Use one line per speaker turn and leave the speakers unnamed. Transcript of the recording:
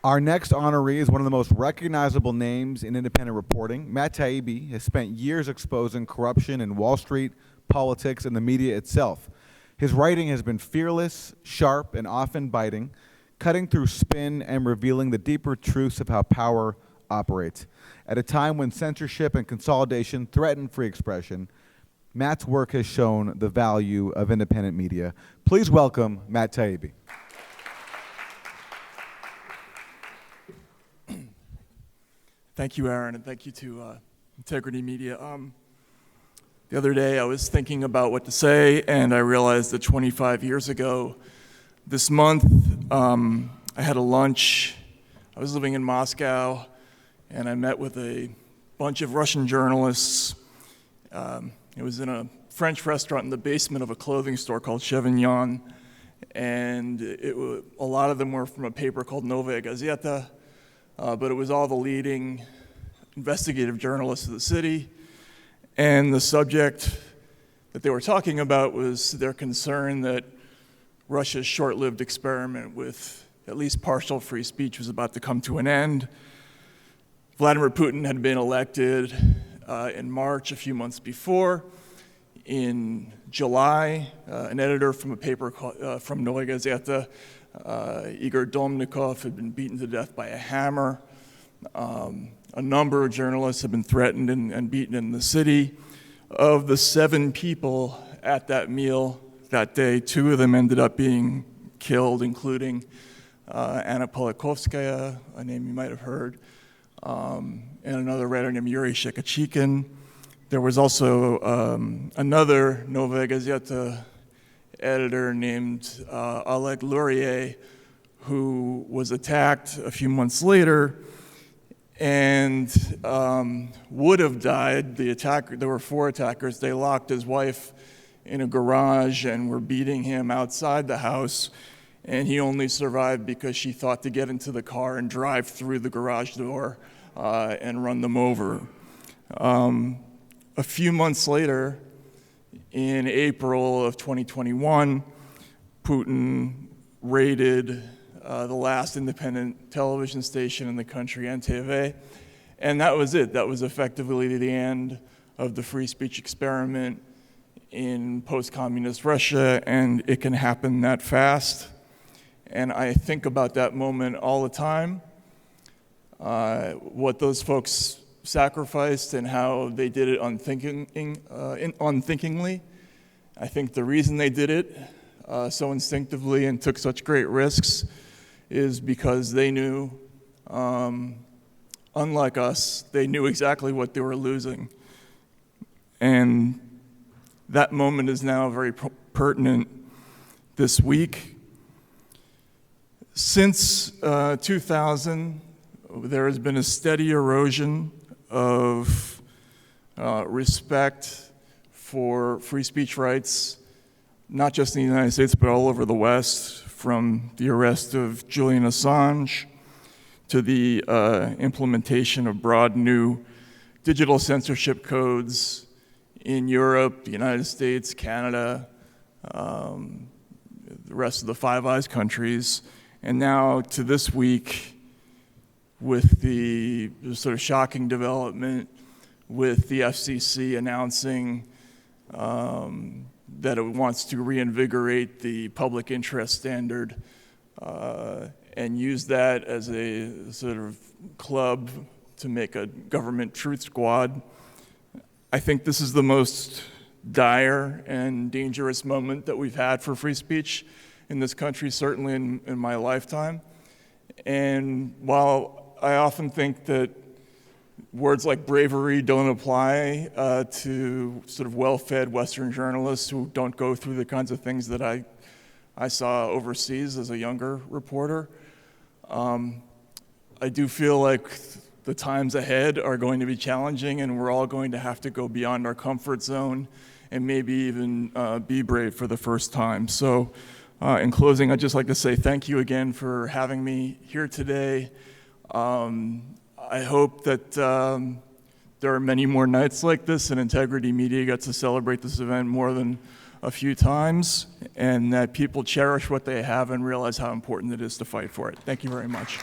Our next honoree is one of the most recognizable names in independent reporting. Matt Taibbi has spent years exposing corruption in Wall Street, politics, and the media itself. His writing has been fearless, sharp, and often biting, cutting through spin and revealing the deeper truths of how power operates. At a time when censorship and consolidation threaten free expression, Matt's work has shown the value of independent media. Please welcome Matt Taibbi.
Thank you, Aaron, and thank you to Integrity Media. The other day I was thinking about what to say, and I realized that 25 years ago this month, I had a lunch. I was living in Moscow, and I met with a bunch of Russian journalists. It was in a French restaurant in the basement of a clothing store called Chevignon, and a lot of them were from a paper called Novaya Gazeta, but it was all the leading investigative journalists of the city, and the subject that they were talking about was their concern that Russia's short-lived experiment with at least partial free speech was about to come to an end. Vladimir Putin had been elected in March, a few months before. In July, an editor from a paper from Novaya Gazeta, Igor Domnikov, had been beaten to death by a hammer. A number of journalists have been threatened and beaten in the city. Of the 7 people at that meal that day, 2 of them ended up being killed, including Anna Politkovskaya, a name you might have heard, and another writer named Yuri Shekachikin. There was also another Novaya Gazeta editor named Oleg Luria, who was attacked a few months later and would have died. There were 4 attackers. They locked his wife in a garage and were beating him outside the house, and he only survived because she thought to get into the car and drive through the garage door and run them over. A few months later, in April of 2021, Putin raided the last independent television station in the country, NTV, and that was it. That was effectively the end of the free speech experiment in post-communist Russia, and it can happen that fast. And I think about that moment all the time, what those folks sacrificed and how they did it unthinkingly. I think the reason they did it so instinctively and took such great risks is because they knew, unlike us, they knew exactly what they were losing. And that moment is now very pertinent this week. Since 2000, there has been a steady erosion of respect for free speech rights, not just in the United States, but all over the West, from the arrest of Julian Assange to the implementation of broad new digital censorship codes in Europe, the United States, Canada, the rest of the Five Eyes countries, and now to this week, with the sort of shocking development with the FCC announcing that it wants to reinvigorate the public interest standard and use that as a sort of club to make a government truth squad. I think this is the most dire and dangerous moment that we've had for free speech in this country, certainly in my lifetime. And while I often think that words like bravery don't apply to sort of well-fed Western journalists who don't go through the kinds of things that I saw overseas as a younger reporter. I do feel like the times ahead are going to be challenging, and we're all going to have to go beyond our comfort zone and maybe even be brave for the first time. So in closing, I'd just like to say thank you again for having me here today. I hope that there are many more nights like this, and Integrity Media gets to celebrate this event more than a few times, and that people cherish what they have and realize how important it is to fight for it. Thank you very much.